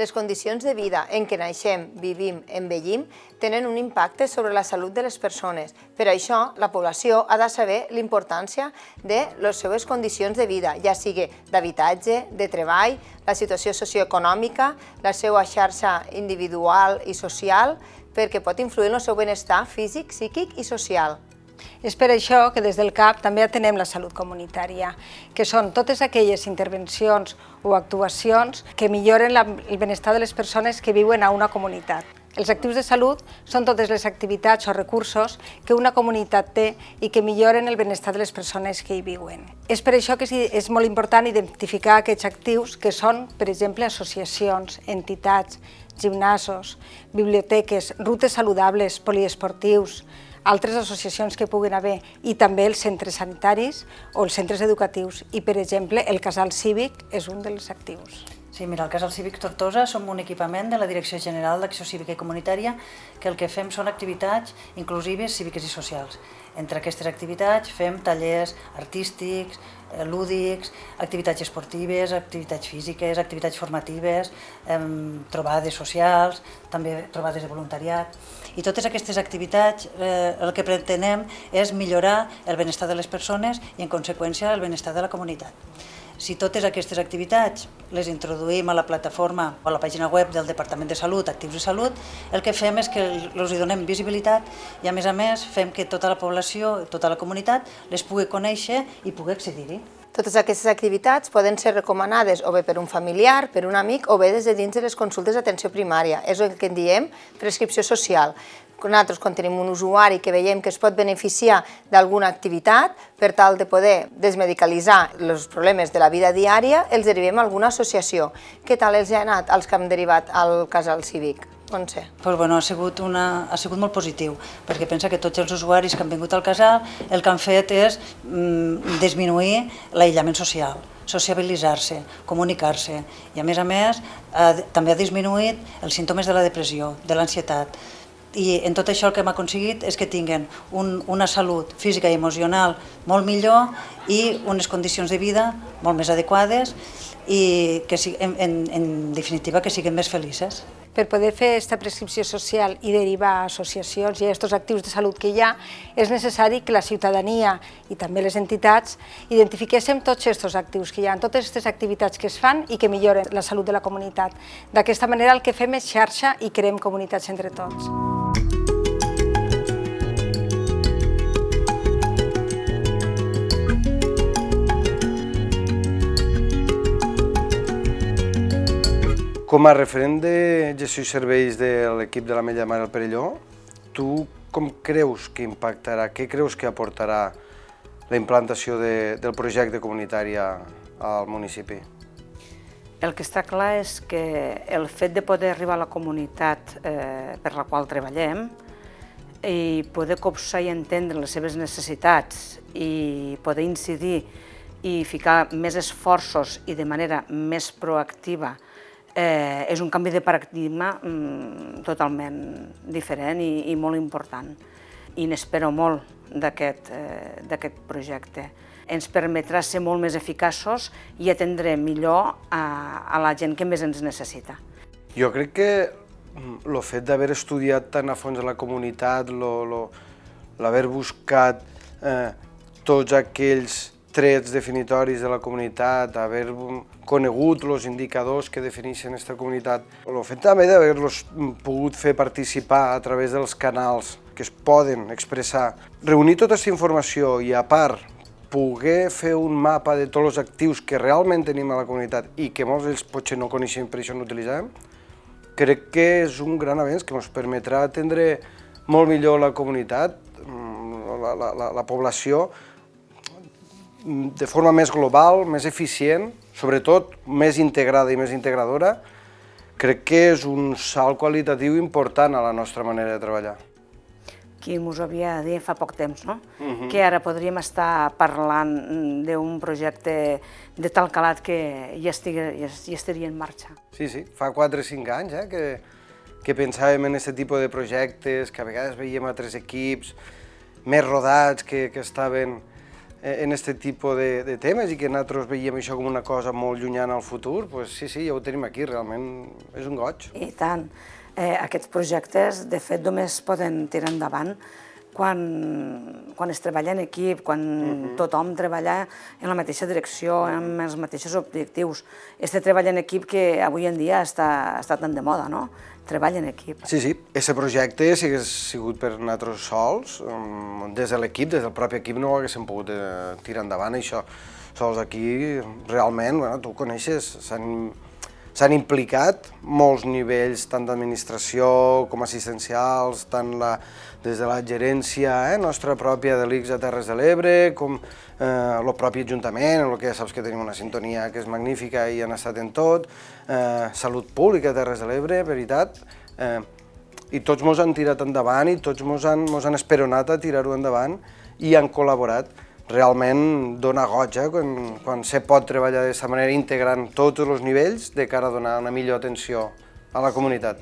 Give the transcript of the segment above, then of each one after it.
Les condicions de vida en què naixem, vivim, envellim, tenen un impacte sobre la salut de les persones. Per això, la població ha de saber l'importància de les seves condicions de vida, ja sigui d'habitatge, de treball, la situació socioeconòmica, la seva xarxa individual i social, perquè pot influir en el seu benestar físic, psíquic i social. És per això que des del CAP també atenem la salut comunitària, que són totes aquelles intervencions o actuacions que milloren el benestar de les persones que viuen a una comunitat. Els actius de salut són totes les activitats o recursos que una comunitat té i que milloren el benestar de les persones que hi viuen. És per això que és molt important identificar aquests actius que són, per exemple, associacions, entitats, gimnasos, biblioteques, rutes saludables, poliesportius, altres associacions que puguin haver i també els centres sanitaris o els centres educatius i, per exemple, el casal cívic és un dels actius. Sí, mira, el Casal Cívic Tortosa som un equipament de la Direcció General d'Acció Cívica i Comunitària que el que fem són activitats inclusives, cíviques i socials. Entre aquestes activitats fem tallers artístics, lúdics, activitats esportives, activitats físiques, activitats formatives, trobades socials, també trobades de voluntariat. I totes aquestes activitats el que pretenem és millorar el benestar de les persones i, en conseqüència, el benestar de la comunitat. Si totes aquestes activitats les introduïm a la plataforma o a la pàgina web del Departament de Salut, Actius de Salut, el que fem és que els donem visibilitat i, a més, fem que tota la població, tota la comunitat, les pugui conèixer i pugui accedir-hi. Totes aquestes activitats poden ser recomanades o bé per un familiar, per un amic o bé des de dins de les consultes d'atenció primària. És el que en diem prescripció social. Nosaltres, quan tenim un usuari que veiem que es pot beneficiar d'alguna activitat, per tal de poder desmedicalitzar els problemes de la vida diària, els derivem a alguna associació. Què tal els ha anat als que hem derivat al casal cívic? Montse. Ha sigut molt positiu, perquè pensa que tots els usuaris que han vingut al casal el que han fet és disminuir l'aïllament social, sociabilitzar-se, comunicar-se i, a més, també ha disminuït els símptomes de la depressió, de l'ansietat. I en tot això el que hem aconseguit és que tinguin una salut física i emocional molt millor i unes condicions de vida molt més adequades i, en definitiva, que siguin més felices. Per poder fer aquesta prescripció social i derivar a associacions i a aquests actius de salut que hi ha, és necessari que la ciutadania i també les entitats identifiquéssim tots aquests actius que hi ha, totes aquestes activitats que es fan i que milloren la salut de la comunitat. D'aquesta manera el que fem és xarxa i creem comunitats entre tots. Com a referent de gestió i serveis de l'equip de l'Ametlla de Mar al Perelló, tu com creus que impactarà, què creus que aportarà la implantació del projecte comunitari al municipi? El que està clar és que el fet de poder arribar a la comunitat per la qual treballem i poder copsar i entendre les seves necessitats i poder incidir i ficar més esforços i de manera més proactiva és un canvi de paradigma totalment diferent i molt important. I n'espero molt d'aquest projecte. Ens permetrà ser molt més eficaços i atendre millor a la gent que més ens necessita. Jo crec que el fet d'haver estudiat tan a fons la comunitat, l'haver buscat tots aquells trets definitoris de la comunitat, haver conegut els indicadors que defineixen aquesta comunitat, el fet també d'haver-los pogut fer participar a través dels canals que es poden expressar, reunir tota aquesta informació i, a part, poder fer un mapa de tots els actius que realment tenim a la comunitat i que molts d'ells potser no coneixem, per això no utilitzem, crec que és un gran avenç que ens permetrà atendre molt millor la comunitat, la població, de forma més global, més eficient, sobretot més integrada i més integradora. Crec que és un salt qualitatiu important a la nostra manera de treballar. Qui mos havia dit fa poc temps, no? Que ara podríem estar parlant d'un projecte de tal calat que ja estaria en marxa. Sí, fa 4 o 5 anys que pensàvem en aquest tipus de projectes, que a vegades veiem altres equips més rodats que estaven en aquest tipus de temes i que nosaltres veiem això com una cosa molt llunyana al futur, doncs sí, ja ho tenim aquí, realment és un goig. I tant. Aquests projectes, de fet, només poden tirar endavant quan es treballa en equip, quan tothom treballa en la mateixa direcció, amb els mateixos objectius. Este treball en equip que avui en dia està tan de moda, no? Treball en equip. Sí, aquest projecte, si hagués sigut per nosaltres sols, des de l'equip, des del propi equip, no ho haguéssim pogut tirar endavant, això. Sols aquí, realment, tu ho coneixes, s'han implicat molts nivells, tant d'administració com assistencials, tant des de la gerència nostra pròpia de l'ICS a Terres de l'Ebre, com el propi Ajuntament, en el que ja saps que tenim una sintonia que és magnífica i han estat en tot, Salut Pública a Terres de l'Ebre, veritat, i tots mos han tirat endavant i tots mos han esperonat a tirar-ho endavant i han col·laborat. Realment dona goig quan se pot treballar d'aquesta manera integrant tots els nivells de cara a donar una millor atenció a la comunitat.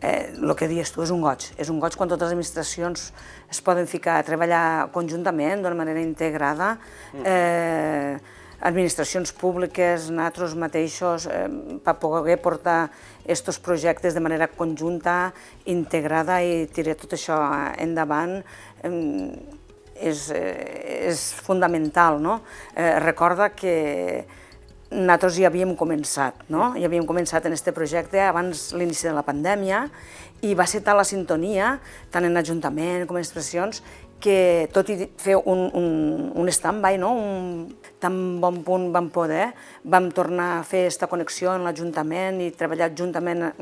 El que dius tu és un goig quan totes les administracions es poden ficar a treballar conjuntament d'una manera integrada, administracions públiques, nosaltres mateixos, per poder portar aquests projectes de manera conjunta, integrada i tirar tot això endavant, és fundamental, no? Recorda que nosaltres ja havíem començat, no? Ja havíem començat en aquest projecte abans l'inici de la pandèmia i va ser tal la sintonia, tant en l'Ajuntament com en administracions, que tot i fer un stand-by, no? Tan bon punt vam poder, vam tornar a fer aquesta connexió en l'Ajuntament i treballar juntament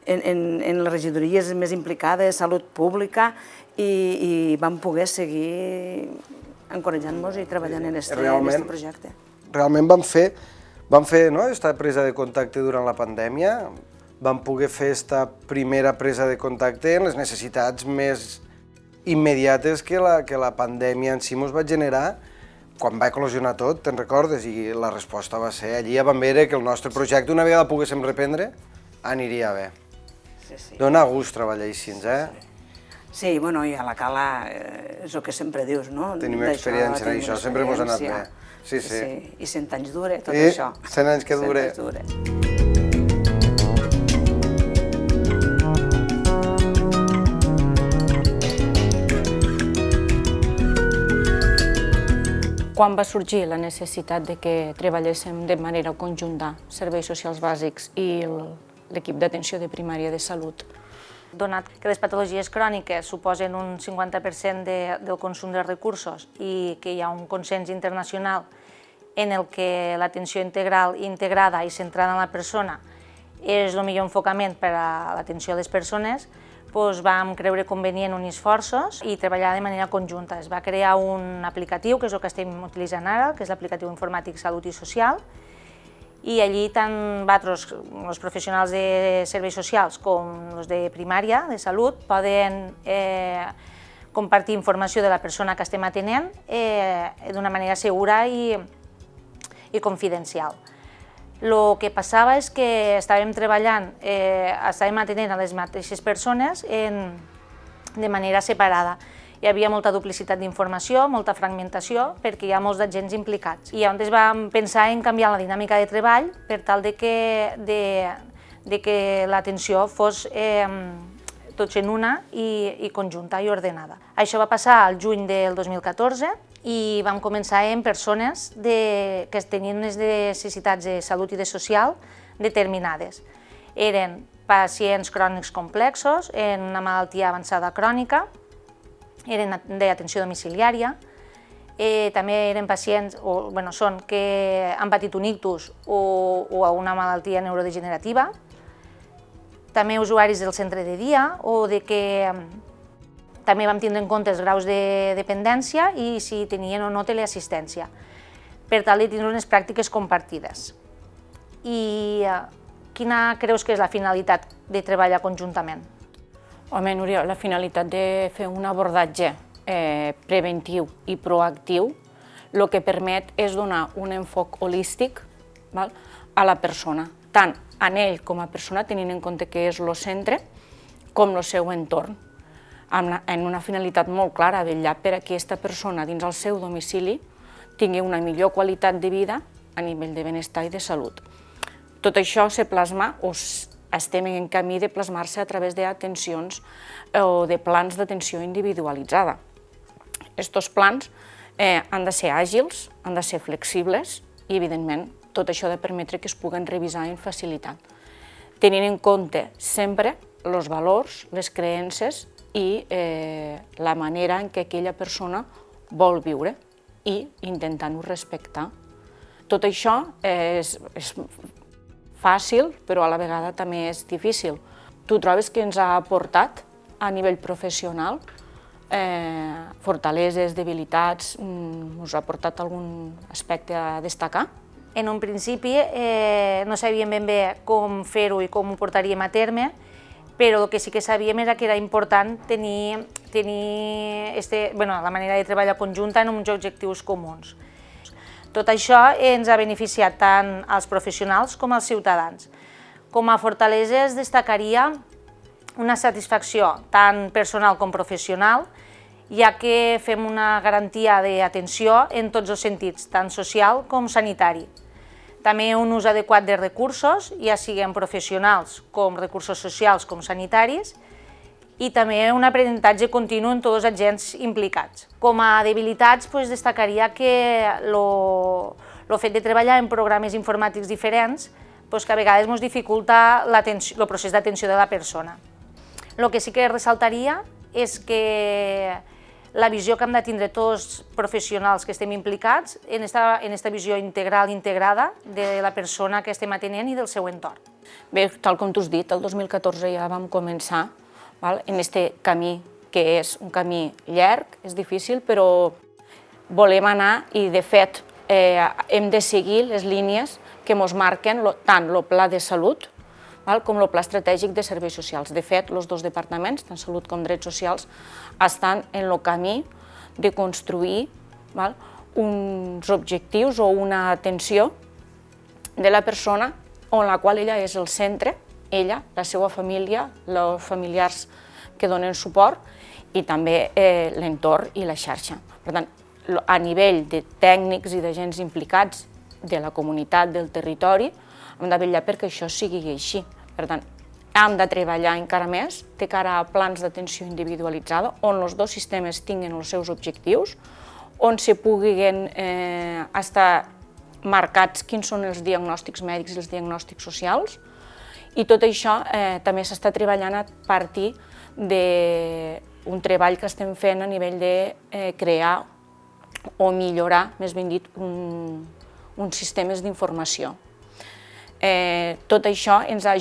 en les regidories més implicades, salut pública, i vam poder seguir encoratjant-nos i treballant en aquest projecte. Realment vam fer aquesta presa de contacte durant la pandèmia, vam poder fer aquesta primera presa de contacte en les necessitats més immediates que la pandèmia en si ens va generar quan va eclosionar tot, te'n recordes? I la resposta va ser, allí ja vam veure que el nostre projecte, una vegada poguéssim reprendre, aniria bé. Dóna gust treballar així, Sí, i a la Cala és el que sempre dius, no? Tenim experiència en això, sempre ens ha anat bé. Sí. I 100 anys dure, tot això. 100 anys que dure. Quan va sorgir la necessitat de que treballéssim de manera conjunta serveis socials bàsics i l'equip d'atenció de primària de salut? Donat que les patologies cròniques suposen un 50% del consum de recursos i que hi ha un consens internacional en el que l'atenció integral, integrada i centrada en la persona és el millor enfocament per a l'atenció a les persones, vam creure convenient unir esforços i treballar de manera conjunta. Es va crear un aplicatiu, que és el que estem utilitzant ara, que és l'aplicatiu informàtic Salut i Social, i allí tant vosaltres, els professionals de serveis socials com els de primària, de salut, poden compartir informació de la persona que estem atenent d'una manera segura i confidencial. El que passava és que estàvem treballant, estàvem atenent a les mateixes persones de manera separada. Hi havia molta duplicitat d'informació, molta fragmentació, perquè hi ha molts agents implicats. I llavors vam pensar en canviar la dinàmica de treball per tal de que l'atenció fos tots en una i conjunta i ordenada. Això va passar al juny del 2014 i vam començar amb persones que tenien unes necessitats de salut i de social determinades. Eren pacients crònics complexos, en una malaltia avançada crònica, eren d'atenció domiciliària, també eren pacients, són que han patit un ictus o una malaltia neurodegenerativa, també usuaris del centre de dia o que també vam tindre en compte els graus de dependència i si tenien o no teleassistència, per tal de tindre unes pràctiques compartides. I quina creus que és la finalitat de treballar conjuntament? Home, Núria, la finalitat de fer un abordatge preventiu i proactiu el que permet és donar un enfoc holístic a la persona, tant en ell com a persona, tenint en compte que és el centre, com el seu entorn. en una finalitat molt clara, vetllar per a que aquesta persona dins el seu domicili tingui una millor qualitat de vida a nivell de benestar i de salut. Tot això se plasma o estem en camí de plasmar-se a través d'atencions o de plans d'atenció individualitzada. Aquests plans han de ser àgils, han de ser flexibles i, evidentment, tot això ha de permetre que es puguen revisar amb facilitat, tenint en compte sempre els valors, les creences i la manera en què aquella persona vol viure i intentant-ho respectar. Tot això és fàcil, però a la vegada també és difícil. Tu trobes que ens ha aportat a nivell professional fortaleses, debilitats, us ha aportat algun aspecte a destacar? En un principi no sabíem ben bé com fer-ho i com ho portaríem a terme, però el que sí que sabíem era que era important tenir la manera de treballar conjunta en uns objectius comuns. Tot això ens ha beneficiat tant als professionals com als ciutadans. Com a fortaleses destacaria una satisfacció tant personal com professional, ja que fem una garantia d'atenció en tots els sentits, tant social com sanitari. També un ús adequat de recursos, ja siguin professionals com recursos socials com sanitaris, i també un aprenentatge continu en tots els agents implicats. Com a debilitats destacaria que el fet de treballar en programes informàtics diferents que a vegades ens dificulta el procés d'atenció de la persona. El que sí que ressaltaria és que la visió que hem de tindre tots els professionals que estem implicats en aquesta visió integral, integrada de la persona que estem atenent i del seu entorn. Bé, tal com tu has dit, el 2014 ja vam començar en aquest camí, que és un camí llarg, és difícil, però volem anar i, de fet, hem de seguir les línies que ens marquen tant el pla de salut com el pla estratègic de serveis socials. De fet, els dos departaments, tant salut com drets socials, estan en el camí de construir uns objectius o una atenció de la persona en la qual ella és el centre, ella, la seva família, els familiars que donen suport i també l'entorn i la xarxa. Per tant, a nivell de tècnics i d'agents implicats de la comunitat, del territori, hem de vetllar perquè això sigui així. Per tant, hem de treballar encara més de cara a plans d'atenció individualitzada on els dos sistemes tinguin els seus objectius, on se puguin estar marcats quins són els diagnòstics mèdics i els diagnòstics socials, i tot això també s'està treballant a partir d'un treball que estem fent a nivell de crear o millorar, més ben dit, uns sistemes d'informació. Tot això ens ha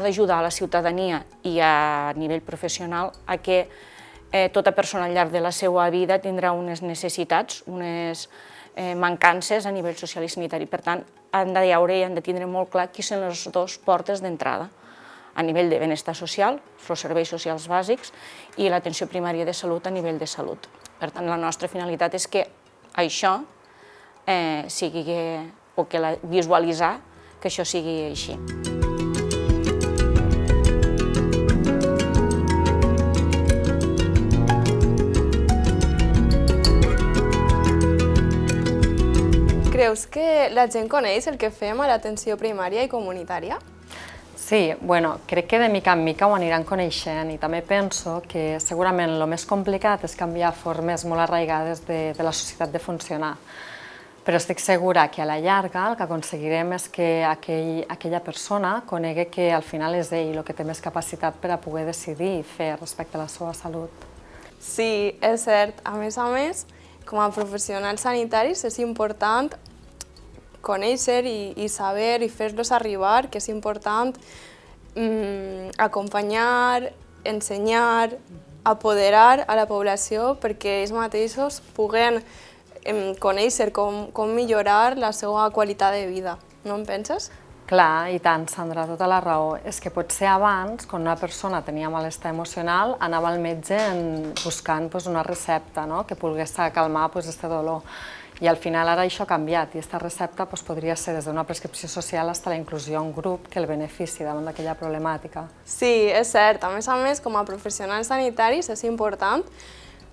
d'ajudar a la ciutadania i a nivell professional a que tota persona al llarg de la seva vida tindrà unes necessitats, unes mancances a nivell social i sanitari. Per tant, han de veure i han de tindre molt clar quines són les dues portes d'entrada a nivell de benestar social, els serveis socials bàsics, i l'atenció primària de salut a nivell de salut. Per tant, la nostra finalitat és que això sigui, o que visualitzar que això sigui així. Creus que la gent coneix el que fem a l'atenció primària i comunitària? Sí, crec que de mica en mica ho aniran coneixent i també penso que segurament el més complicat és canviar formes molt arraigades de la societat de funcionar. Però estic segura que a la llarga el que aconseguirem és que aquella persona conegui que al final és ell el que té més capacitat per a poder decidir i fer respecte a la seva salut. Sí, és cert. A més, com a professionals sanitaris és important conèixer i saber i fer-los arribar que és important acompanyar, ensenyar, apoderar a la població perquè ells mateixos puguen conèixer com millorar la seva qualitat de vida. No en penses? Clar, i tant, Sandra, tota la raó. És que potser abans, quan una persona tenia malestar emocional, anava al metge buscant una recepta que pogués calmar aquest dolor. I al final ara això ha canviat i aquesta recepta podria ser des d'una prescripció social fins a la inclusió en grup que el benefici davant d'aquella problemàtica. Sí, és cert. A més, com a professionals sanitaris és important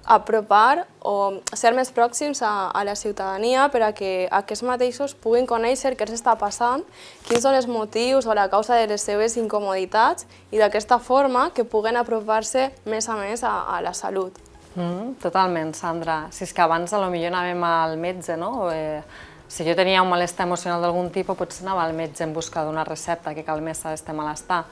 apropar o ser més pròxims a la ciutadania per a que aquests mateixos puguin conèixer què està passant, quins són els motius o la causa de les seves incomoditats i d'aquesta forma que puguen apropar-se més a més a la salut. Totalment, Sandra. Si és que abans potser anàvem al metge, no? Si jo tenia un malestar emocional d'algun tipus, potser anava al metge en busca d'una recepta que calmés aquest malestar.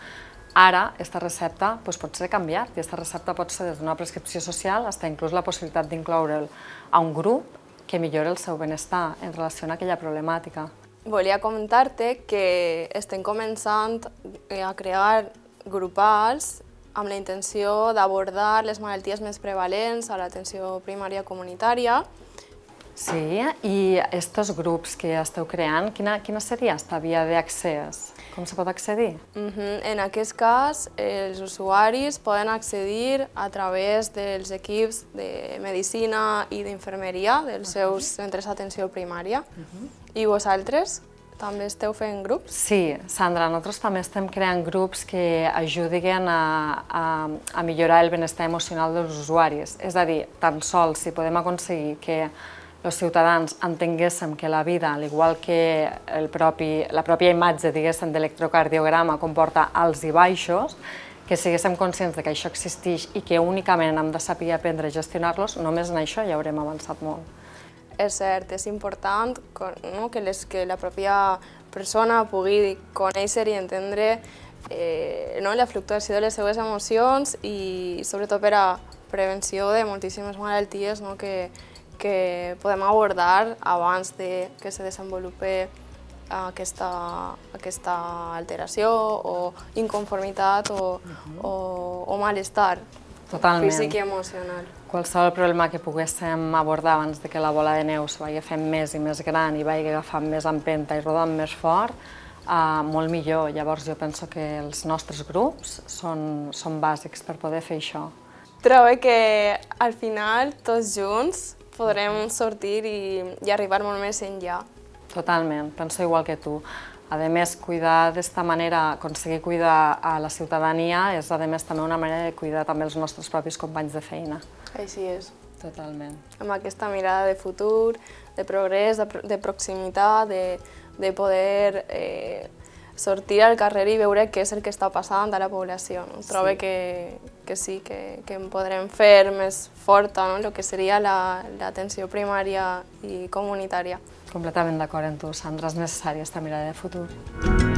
Ara, aquesta recepta pot ser canviat i aquesta recepta pot ser des d'una prescripció social fins inclús la possibilitat d'incloure'l a un grup que millori el seu benestar en relació a aquella problemàtica. Volia comentar-te que estem començant a crear grupals amb la intenció d'abordar les malalties més prevalents a l'atenció primària comunitària. Sí, i aquests grups que esteu creant, quina seria aquesta via d'accés? Com se pot accedir? En aquest cas, els usuaris poden accedir a través dels equips de medicina i d'infermeria dels seus centres d'atenció primària. I vosaltres també esteu fent grups? Sí, Sandra, nosaltres també estem creant grups que ajudin a millorar el benestar emocional dels usuaris. És a dir, tan sols si podem aconseguir que els ciutadans entenguéssim que la vida, al igual que la pròpia imatge de l'electrocardiograma comporta alts i baixos, que siguéssim conscients que això existeix i que únicament hem de saber aprendre a gestionar-los, només en això ja haurem avançat molt. És cert, és important que la pròpia persona pugui conèixer i entendre la fluctuació de les seves emocions i sobretot per a prevenció de moltíssimes malalties que podem abordar abans que se desenvolupi aquesta alteració o inconformitat o malestar físic i emocional. Qualsevol problema que poguéssim abordar abans que la bola de neu se vagi fent més i més gran i vagi agafant més empenta i rodant més fort, molt millor. Llavors jo penso que els nostres grups són bàsics per poder fer això. Trobo que al final tots junts podrem sortir i arribar molt més enllà. Totalment, penso igual que tu. A més, cuidar d'esta manera, aconseguir cuidar a la ciutadania és, a més, també una manera de cuidar també els nostres propis companys de feina. Així és. Totalment. Amb aquesta mirada de futur, de progrés, de proximitat, de poder sortir al carrer i veure què és el que està passant a la població. Trobo que sí, que en podrem fer més forta el que seria l'atenció primària i comunitària. Completament d'acord amb tu, Sandra, és necessària aquesta mirada de futur.